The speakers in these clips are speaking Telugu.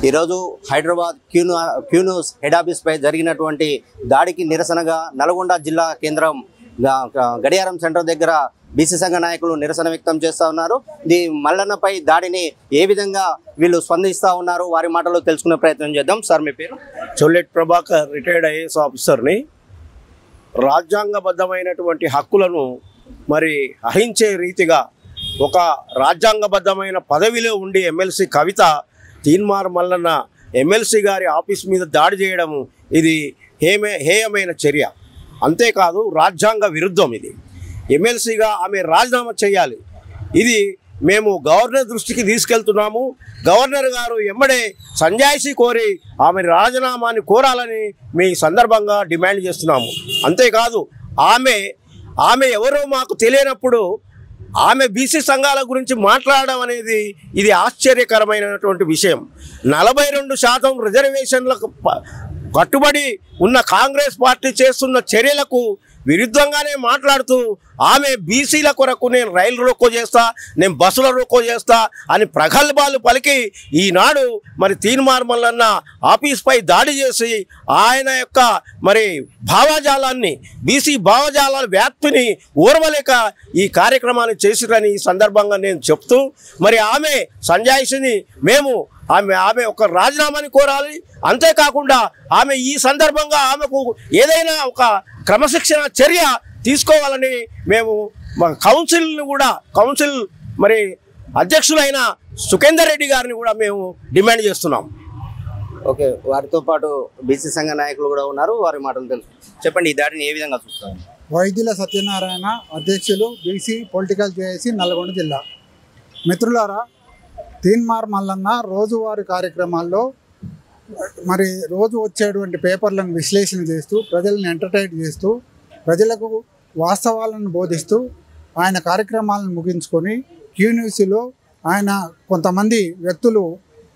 ఈరోజు హైదరాబాద్ క్యూన్యూస్ హెడ్ ఆఫీస్ పై జరిగినటువంటి దాడికి నిరసనగా నల్గొండ జిల్లా కేంద్రం గడియారం సెంటర్ దగ్గర బీసీ సంఘ నాయకులు నిరసన వ్యక్తం చేస్తూ ఉన్నారు. ఈ మల్లన్నపై దాడిని ఏ విధంగా వీళ్ళు స్పందిస్తూ ఉన్నారు వారి మాటలో తెలుసుకునే ప్రయత్నం చేద్దాం. సార్ మీ పేరు? చొల్లెట్ ప్రభాకర్, రిటైర్డ్ ఐఏఎస్ ఆఫీసర్ని. రాజ్యాంగబద్ధమైనటువంటి హక్కులను మరి అహించే రీతిగా ఒక రాజ్యాంగబద్ధమైన పదవిలో ఉండి ఎమ్మెల్సీ కవిత తీన్మార్ మల్లన్న ఎమ్మెల్సీ గారి ఆఫీస్ మీద దాడి చేయడం ఇది హేయమైన చర్య. అంతేకాదు రాజ్యాంగ విరుద్ధం. ఇది ఎమ్మెల్సీగా ఆమె రాజీనామా చేయాలి. ఇది మేము గవర్నర్ దృష్టికి తీసుకెళ్తున్నాము. గవర్నర్ గారు ఎమ్మడే సంజాయిషీ కోరి ఆమె రాజీనామాని కోరాలని మీ సందర్భంగా డిమాండ్ చేస్తున్నాము. అంతేకాదు ఆమె ఎవరో మాకు తెలియనప్పుడు ఆమె బీసీ సంఘాల గురించి మాట్లాడడం అనేది ఇది ఆశ్చర్యకరమైనటువంటి విషయం. 42% రిజర్వేషన్లకు కట్టుబడి ఉన్న కాంగ్రెస్ పార్టీ చేస్తున్న చర్యలకు విరుద్ధంగానే మాట్లాడుతూ ఆమె బీసీల కొరకు నేను రైలు రోకో చేస్తా, నేను బస్సుల రోకో చేస్తా అని ప్రగల్భాలు పలికి ఈనాడు మరి తీన్మార్ మల్లన్న ఆఫీస్పై దాడి చేసి ఆయన యొక్క మరి భావజాలాన్ని బీసీ భావజాలాల వ్యాప్తిని ఓర్వలేక ఈ కార్యక్రమాన్ని చేసిరని ఈ సందర్భంగా నేను చెప్తూ మరి ఆమె సంజాయిషిని ఆమె ఒక రాజీనామాని కోరాలి. అంతేకాకుండా ఆమె ఈ సందర్భంగా ఆమెకు ఏదైనా ఒక క్రమశిక్షణ చర్య తీసుకోవాలని మేము కౌన్సిల్ మరి అధ్యక్షులైన సుఖేందర్ రెడ్డి గారిని కూడా మేము డిమాండ్ చేస్తున్నాం. ఓకే, వారితో పాటు బీసీ సంఘ నాయకులు కూడా ఉన్నారు, వారి మాటలు తెలుసు. చెప్పండి, ఈ దాడిని ఏ విధంగా చూస్తారు? వైద్యుల సత్యనారాయణ, అధ్యక్షులు బీసీ పొలిటికల్ జేఏసీ నల్గొండ జిల్లా. మిత్రులారా, తీన్మార్ మల్లన్న రోజువారీ కార్యక్రమాల్లో మరి రోజు వచ్చేటువంటి పేపర్లను విశ్లేషణ చేస్తూ ప్రజలను ఎంటర్టైన్ చేస్తూ ప్రజలకు వాస్తవాలను బోధిస్తూ ఆయన కార్యక్రమాలను ముగించుకొని క్యూన్యూస్లో ఆయన కొంతమంది వ్యక్తులు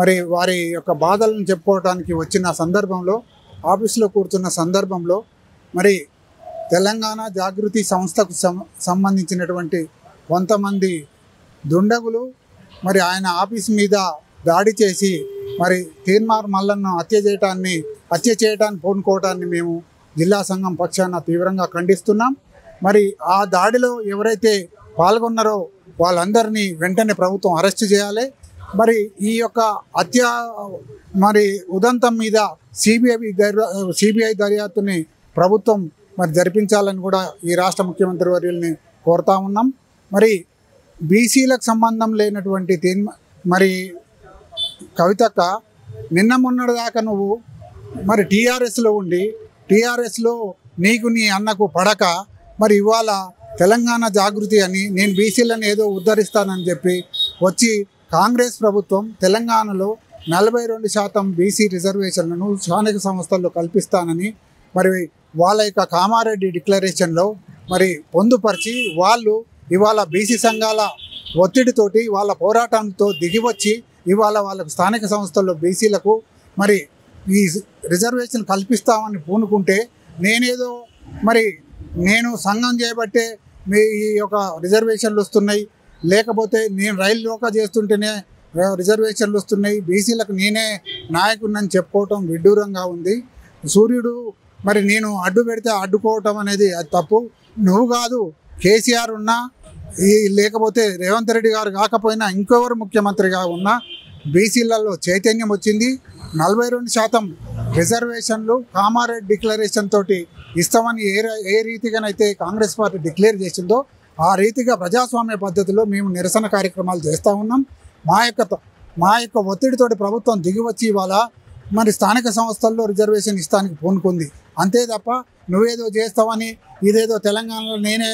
మరి వారి యొక్క బాధలను చెప్పుకోవడానికి వచ్చిన సందర్భంలో ఆఫీసులో కూర్చున్న సందర్భంలో మరి తెలంగాణ జాగృతి సంస్థకు సంబంధించినటువంటి కొంతమంది దుండగులు మరి ఆయన ఆఫీస్ మీద దాడి చేసి మరి తీన్మార్ మల్లన్న హత్య చేయటాన్ని పూనుకోవటాన్ని మేము జిల్లా సంఘం పక్షాన తీవ్రంగా ఖండిస్తున్నాం. మరి ఆ దాడిలో ఎవరైతే పాల్గొన్నారో వాళ్ళందరినీ వెంటనే ప్రభుత్వం అరెస్ట్ చేయాలి. మరి ఈ యొక్క హత్య మరి ఉదంతం మీద సిబిఐ దర్యాప్తుని ప్రభుత్వం మరి జరిపించాలని కూడా ఈ రాష్ట్ర ముఖ్యమంత్రి వర్యుల్ని కోరుతా ఉన్నాం. మరి బీసీలకు సంబంధం లేనటువంటి మరి కవితక్క నిన్న మొన్నటి దాకా నువ్వు మరి టీఆర్ఎస్లో ఉండి టీఆర్ఎస్లో నీకు నీ అన్నకు పడక మరి ఇవాళ తెలంగాణ జాగృతి అని నేను బీసీలను ఏదో ఉద్ధరిస్తానని చెప్పి వచ్చి కాంగ్రెస్ ప్రభుత్వం తెలంగాణలో 42% బీసీ రిజర్వేషన్లను స్థానిక సంస్థల్లో కల్పిస్తానని మరి వాళ్ళ యొక్క కామారెడ్డి డిక్లరేషన్లో మరి పొందుపరిచి వాళ్ళు ఇవాళ బీసీ సంఘాల ఒత్తిడితోటి వాళ్ళ పోరాటంతో దిగివచ్చి ఇవాళ వాళ్ళకు స్థానిక సంస్థల్లో బీసీలకు మరి ఈ రిజర్వేషన్ కల్పిస్తామని పూనుకుంటే నేనేదో మరి నేను సంఘం చేయబట్టే మీ ఈ యొక్క రిజర్వేషన్లు వస్తున్నాయి, లేకపోతే నేను రైలు లోక చేస్తుంటేనే రిజర్వేషన్లు వస్తున్నాయి, బీసీలకు నేనే నాయకుడిని చెప్పుకోవటం విడ్డూరంగా ఉంది. సూర్యుడు మరి నేను అడ్డు పెడితే అడ్డుకోవటం అనేది అది తప్పు. నువ్వు కాదు, కేసీఆర్ ఉన్నా లేకపోతే రేవంత్ రెడ్డి గారు కాకపోయినా ఇంకెవరు ముఖ్యమంత్రిగా ఉన్నా బీసీలలో చైతన్యం వచ్చింది. 42% రిజర్వేషన్లు కామారెడ్డి డిక్లరేషన్ తోటి ఇస్తామని ఏ రీతిగానైతే కాంగ్రెస్ పార్టీ డిక్లేర్ చేసిందో ఆ రీతిగా ప్రజాస్వామ్య పద్ధతిలో మేము నిరసన కార్యక్రమాలు చేస్తూ ఉన్నాం. మా యొక్క ఒత్తిడితోటి ప్రభుత్వం దిగివచ్చి ఇవాళ మరి స్థానిక సంస్థల్లో రిజర్వేషన్ ఇస్తానికి పూనుకుంది. అంతే తప్ప నువ్వేదో చేస్తావని ఇదేదో తెలంగాణలో నేనే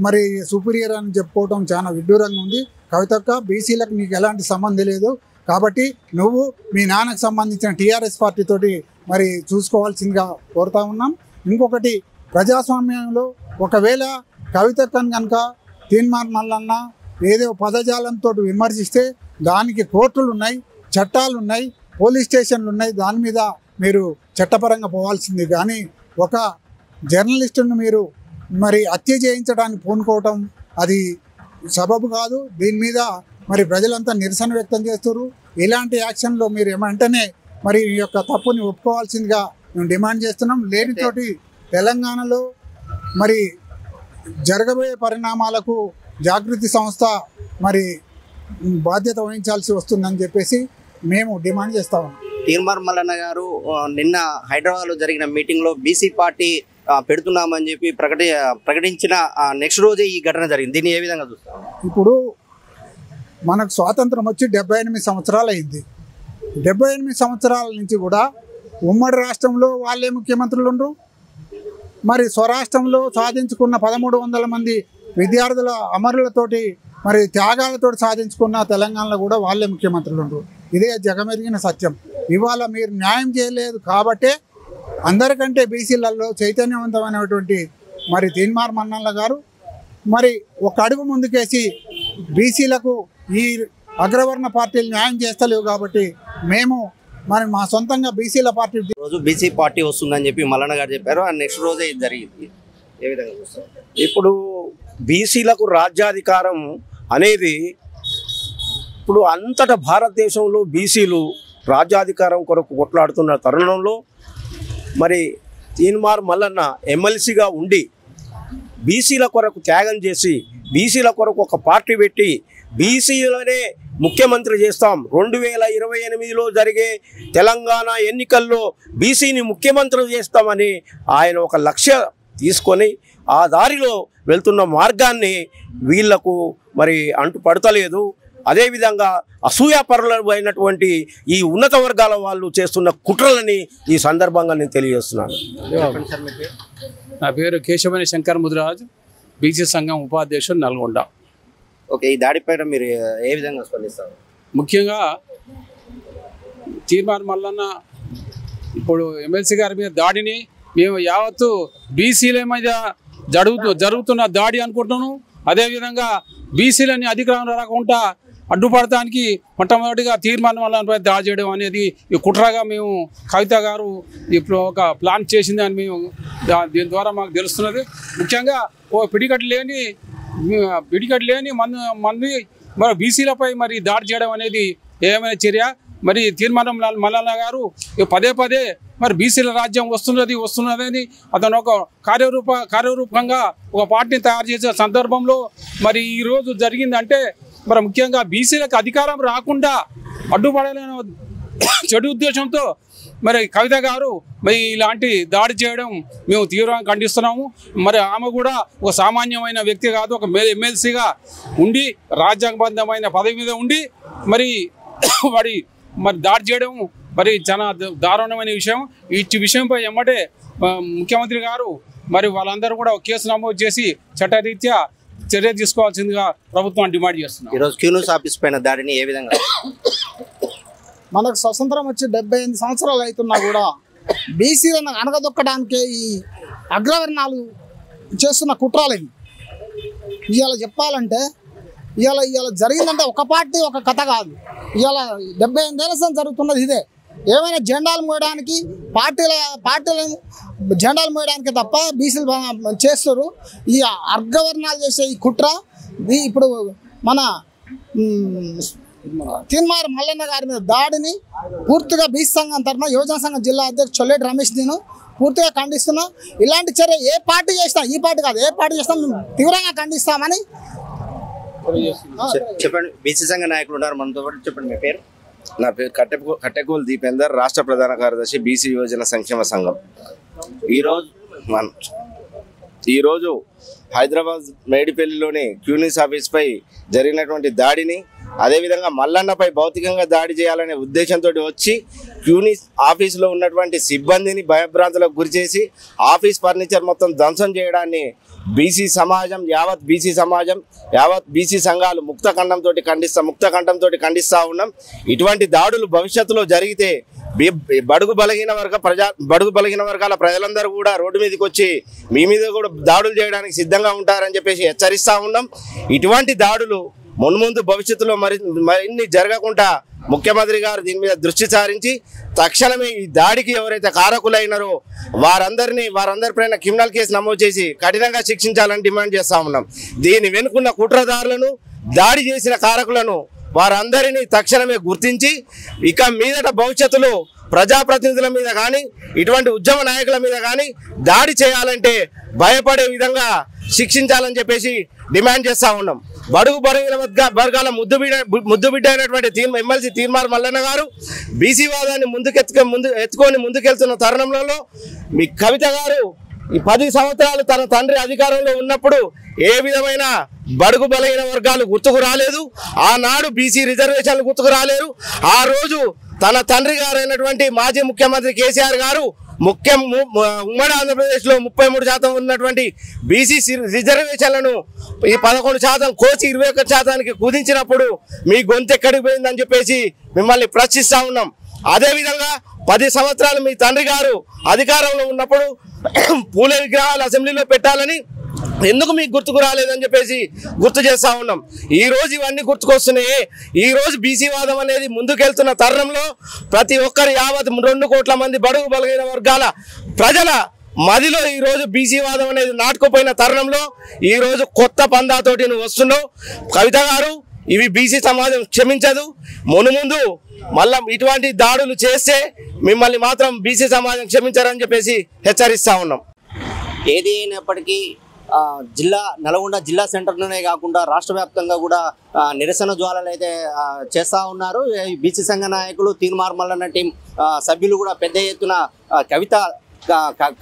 మరి సుపీరియర్ అని చెప్పుకోవటం చాలా విడ్డూరంగా ఉంది. కవితక్క, బీసీలకు నీకు ఎలాంటి సంబంధం లేదు కాబట్టి నువ్వు మీ నాన్నకు సంబంధించిన టీఆర్ఎస్ పార్టీతోటి మరి చూసుకోవాల్సిందిగా కోరుతా ఉన్నాం. ఇంకొకటి, ప్రజాస్వామ్యంలో ఒకవేళ కవితక్కని కనుక తీన్మార్ మల్లన్న ఏదో పదజాలంతో విమర్శిస్తే దానికి కోర్టులు ఉన్నాయి, చట్టాలు ఉన్నాయి, పోలీస్ స్టేషన్లు ఉన్నాయి. దాని మీద మీరు చట్టపరంగా పోవాల్సింది. కానీ ఒక జర్నలిస్టును మీరు మరి హత్య చేయించడానికి పూనుకోవటం అది సబబు కాదు. దీని మీద మరి ప్రజలంతా నిరసన వ్యక్తం చేస్తారు. ఇలాంటి యాక్షన్లో మీరు వెంటనే మరి ఈ యొక్క తప్పుని ఒప్పుకోవాల్సిందిగా మేము డిమాండ్ చేస్తున్నాం. లేనితోటి తెలంగాణలో మరి జరగబోయే పరిణామాలకు జాగృతి సంస్థ మరి బాధ్యత వహించాల్సి వస్తుందని చెప్పేసి మేము డిమాండ్ చేస్తా ఉన్నాం. తీన్మార్ మల్లన్న గారు నిన్న హైదరాబాద్లో జరిగిన మీటింగ్లో బీసీ పార్టీ పెడుతున్నామని చెప్పి ప్రకటించిన నెక్స్ట్ రోజే ఈ ఘటన జరిగింది. దీన్ని ఏ విధంగా చూస్తాం? ఇప్పుడు మనకు స్వాతంత్రం వచ్చి 78 సంవత్సరాలు అయింది. 78 సంవత్సరాల నుంచి కూడా ఉమ్మడి రాష్ట్రంలో వాళ్ళే ముఖ్యమంత్రులు ఉండరు. మరి స్వరాష్ట్రంలో సాధించుకున్న 1300 మంది విద్యార్థుల అమరులతోటి మరి త్యాగాలతోటి సాధించుకున్న తెలంగాణలో కూడా వాళ్ళే ముఖ్యమంత్రులు ఉండరు. ఇదే జగమెరిగిన సత్యం. ఇవాళ మీరు న్యాయం చేయలేదు కాబట్టే అందరికంటే బీసీలలో చైతన్యవంతమైనటువంటి మరి తీన్మార్ మల్లన్న గారు మరి ఒక అడుగు ముందుకేసి బీసీలకు ఈ అగ్రవర్ణ పార్టీలు న్యాయం చేస్తలేవు కాబట్టి మేము మరి మా సొంతంగా బీసీల పార్టీ రోజు బీసీ పార్టీ వస్తుందని చెప్పి మల్లన్న గారు చెప్పారు. ఆ నెక్స్ట్ రోజే ఇది జరిగింది. ఏ విధంగా చూస్తారు? ఇప్పుడు బీసీలకు రాజ్యాధికారం అనేది ఇప్పుడు అంతటా భారతదేశంలో బీసీలు రాజ్యాధికారం కొరకు కొట్లాడుతున్న తరుణంలో మరి తీన్మార్ మల్లన్న ఎమ్మెల్సీగా ఉండి బీసీల కొరకు త్యాగం చేసి బీసీల కొరకు ఒక పార్టీ పెట్టి బీసీలనే ముఖ్యమంత్రి చేస్తాం, 2028లో జరిగే తెలంగాణ ఎన్నికల్లో బీసీని ముఖ్యమంత్రి చేస్తామని ఆయన ఒక లక్ష్యం తీసుకొని ఆ దారిలో వెళ్తున్న మార్గాన్ని వీళ్లకు మరి అంటుపడతలేదు. అదేవిధంగా అసూయాపరులైనటువంటి ఈ ఉన్నత వర్గాల వాళ్ళు చేస్తున్న కుట్రలని ఈ సందర్భంగా నేను తెలియజేస్తున్నాను. నా పేరు కేశవని శంకర్ ముదిరాజ్, బీసీ సంఘం ఉపాధ్యక్షుడు, నల్గొండ. ఓకే, ఈ దాడిపైన మీరు ఏ విధంగా స్పందిస్తారు? ముఖ్యంగా తీన్మార్ మల్లన్న ఇప్పుడు ఎమ్మెల్సీ గారి మీద దాడిని మేము యావత్తు బీసీల మీద జరుగుతున్న దాడి అనుకుంటున్నాను. అదేవిధంగా బీసీలని అధికారం రాకుండా అడ్డుపడటానికి మొట్టమొదటిగా తీన్మార్ మల్లన్నపై దాడి చేయడం అనేది ఈ కుట్రగా మేము కవిత గారు ఇప్పుడు ఒక ప్లాన్ చేసిందని మేము దీని ద్వారా మాకు తెలుస్తున్నది. ముఖ్యంగా ఓ పిడికట్టు లేని మంది మరి బీసీలపై మరి దాడి చేయడం అనేది ఏమైనా చర్య? మరి తీన్మార్ మల్లన్న గారు పదే మరి బీసీల రాజ్యం వస్తున్నదని అతను ఒక కార్యరూపంగా ఒక పార్టీని తయారు చేసే సందర్భంలో మరి ఈరోజు జరిగిందంటే మరి ముఖ్యంగా బీసీలకు అధికారం రాకుండా అడ్డుపడాలనే చెడు ఉద్దేశంతో మరి కవిత గారు మరి ఇలాంటి దాడి చేయడం మేము తీవ్రంగా ఖండిస్తున్నాము. మరి ఆమె కూడా ఒక సామాన్యమైన వ్యక్తి కాదు, ఒక ఎమ్మెల్సీగా ఉండి రాజ్యాంగబద్ధమైన పదవి మీద ఉండి మరి దాడి చేయడం మరి చాలా దారుణమైన విషయం. ఈ విషయంపై ఎమ్మటే ముఖ్యమంత్రి గారు మరి వాళ్ళందరూ కూడా కేసు నమోదు చేసి చట్టరీత్యా చర్య తీసుకోవాల్సిందిగా ప్రభుత్వం డిమాండ్ చేస్తున్నాం. ఈరోజు క్యూన్యూస్ ఆఫీస్ పైన దాడిని ఏ విధంగా? మనకు స్వతంత్రం వచ్చి 78 సంవత్సరాలు అవుతున్నా కూడా బీసీలను అనగదొక్కడానికే ఈ అగ్రవర్ణాలు చేస్తున్న కుట్రాలవి. ఇవాళ చెప్పాలంటే ఇవాళ జరిగిందంటే ఒక పార్టీ ఒక కథ కాదు. ఇవాళ 78 ఏళ్ళ జరుగుతున్నది ఇదే. ఏమైనా జెండాలు మోయడానికి పార్టీలను జెండాలు మోయడానికి తప్ప బీసీలు చేస్తారు. ఈ అగ్రవర్ణాలు చేసే ఈ కుట్ర ఇప్పుడు మన తీన్మార్ మల్లన్న గారి మీద దాడిని పూర్తిగా బీసీ సంఘం తరఫున యువజన సంఘం జిల్లా అధ్యక్షుడు చొల్లేటి రమేష్ నేను పూర్తిగా ఖండిస్తున్నా. ఇలాంటి చర్య ఏ పార్టీ చేసినా, ఈ పార్టీ కాదు ఏ పార్టీ చేసినా మేము తీవ్రంగా ఖండిస్తామని చెప్పండి. బీసీ సంఘ నాయకులు ఉన్నారు మనతో పాటు. చెప్పండి మీ పేరు? నా పేరు కట్టెకోలు దీపేందర్, రాష్ట్ర ప్రధాన కార్యదర్శి బీసీ యువజన సంక్షేమ సంఘం. ఈరోజు హైదరాబాద్ మేడిపల్లిలోని క్యూనిస్ ఆఫీస్పై జరిగినటువంటి దాడిని, అదేవిధంగా మల్లన్నపై భౌతికంగా దాడి చేయాలనే ఉద్దేశంతో వచ్చి క్యూనిస్ ఆఫీసులో ఉన్నటువంటి సిబ్బందిని భయభ్రాంతులకు గురిచేసి ఆఫీస్ ఫర్నిచర్ మొత్తం ధ్వంసం చేయడాన్ని బీసీ సమాజం, యావత్ బీసీ సంఘాలు ముక్త కంఠంతో ఖండిస్తూ ఉన్నాం. ఇటువంటి దాడులు భవిష్యత్తులో జరిగితే బడుగు బలహీన వర్గాల ప్రజలందరూ కూడా రోడ్డు మీదకి వచ్చి మీ మీద కూడా దాడులు చేయడానికి సిద్ధంగా ఉంటారని చెప్పేసి హెచ్చరిస్తూ ఉన్నాం. ఇటువంటి దాడులు మున్ముందు భవిష్యత్తులో మరిన్ని జరగకుండా ముఖ్యమంత్రి గారు దీని మీద దృష్టి సారించి తక్షణమే ఈ దాడికి ఎవరైతే కారకులైనారో వారందరిపైన క్రిమినల్ కేసు నమోదు చేసి కఠినంగా శిక్షించాలని డిమాండ్ చేస్తా ఉన్నాం. దీని వెనుకున్న కుట్రదారులను, దాడి చేసిన కారకులను వారందరినీ తక్షణమే గుర్తించి ఇక మీదట భవిష్యత్తులో ప్రజాప్రతినిధుల మీద కానీ ఇటువంటి ఉద్యమ నాయకుల మీద కానీ దాడి చేయాలంటే భయపడే విధంగా శిక్షించాలని చెప్పేసి డిమాండ్ చేస్తా ఉన్నాం. బడుగు బలహీన వర్గాల ముద్దుబిడ్డ అయినటువంటి ఎమ్మెల్సీ తీన్మార్ మల్లన్న గారు బీసీ వాదాన్ని ఎత్తుకొని ముందుకెళ్తున్న తరుణంలో మీ కవిత గారు ఈ 10 సంవత్సరాలు తన తండ్రి అధికారంలో ఉన్నప్పుడు ఏ విధమైన బడుగు బలహీన వర్గాలు గుర్తుకు రాలేదు. ఆనాడు బీసీ రిజర్వేషన్లు గుర్తుకు రాలేరు. ఆ రోజు తన తండ్రి గారు అయినటువంటి మాజీ ముఖ్యమంత్రి కేసీఆర్ గారు ఉమ్మడి ఆంధ్రప్రదేశ్లో 33% ఉన్నటువంటి బీసీ రిజర్వేషన్లను ఈ 11% కోసి 21% కుదించినప్పుడు మీ గొంతు ఎక్కడికి పోయిందని చెప్పేసి మిమ్మల్ని ప్రశ్నిస్తా ఉన్నాం. అదేవిధంగా 10 సంవత్సరాలు మీ తండ్రి గారు అధికారంలో ఉన్నప్పుడు పూల విగ్రహాలు అసెంబ్లీలో పెట్టాలని ఎందుకు మీకు గుర్తుకు రాలేదని చెప్పేసి గుర్తు చేస్తా ఉన్నాం. ఈ రోజు ఇవన్నీ గుర్తుకొస్తున్నాయి. ఈ రోజు బీసీ వాదం అనేది ముందుకెళ్తున్న తరుణంలో ప్రతి ఒక్కరు యావత్ 2 కోట్ల మంది బడుగు బలహీన వర్గాల ప్రజల మదిలో ఈ రోజు బీసీ వాదం అనేది నాటుకుపోయిన తరుణంలో ఈ రోజు కొత్త పందాతోటి నువ్వు వస్తున్నావు. కవిత గారు, ఇవి బీసీ సమాజం క్షమించదు. మునుముందు మళ్ళా ఇటువంటి దాడులు చేస్తే మిమ్మల్ని మాత్రం బీసీ సమాజం క్షమించారని చెప్పేసి హెచ్చరిస్తా ఉన్నాం. ఏది అయినప్పటికీ నల్గొండ జిల్లా సెంటర్లోనే కాకుండా రాష్ట్ర వ్యాప్తంగా కూడా నిరసన జ్వాలలు అయితే చేస్తూ ఉన్నారు. బీసీ సంఘ నాయకులు తీన్మార్ మల్లన్న టీం సభ్యులు కూడా పెద్ద ఎత్తున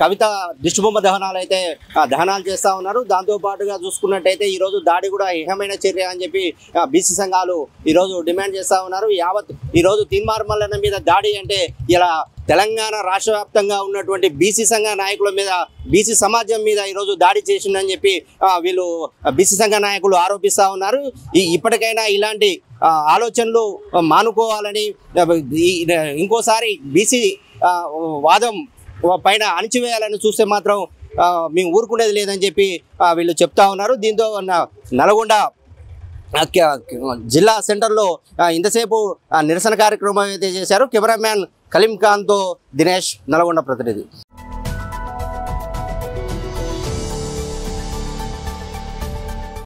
కవిత దిష్టిబొమ్మ దహనాలు చేస్తూ ఉన్నారు. దాంతోపాటుగా చూసుకున్నట్టయితే ఈరోజు దాడి కూడా ఏహమైన చర్య అని చెప్పి బీసీ సంఘాలు ఈరోజు డిమాండ్ చేస్తూ ఉన్నారు. ఈరోజు తీన్మార్ మల్లన్న మీద దాడి అంటే ఇలా తెలంగాణ రాష్ట్ర వ్యాప్తంగా ఉన్నటువంటి బీసీ సంఘ నాయకుల మీద, బీసీ సమాజం మీద ఈరోజు దాడి చేసిందని చెప్పి వీళ్ళు బీసీ సంఘ నాయకులు ఆరోపిస్తూ ఉన్నారు. ఇప్పటికైనా ఇలాంటి ఆలోచనలు మానుకోవాలని, ఇంకోసారి బీసీ వాదం పైన అణిచివేయాలని చూస్తే మాత్రం మేము ఊరుకునేది లేదని చెప్పి వీళ్ళు చెప్తా ఉన్నారు. దీంతో నల్గొండ జిల్లా సెంటర్లో ఇంతసేపు నిరసన కార్యక్రమం అయితే చేశారు. కెమెరామ్యాన్ కలీం ఖాన్తో దినేష్, నల్గొండ ప్రతినిధి.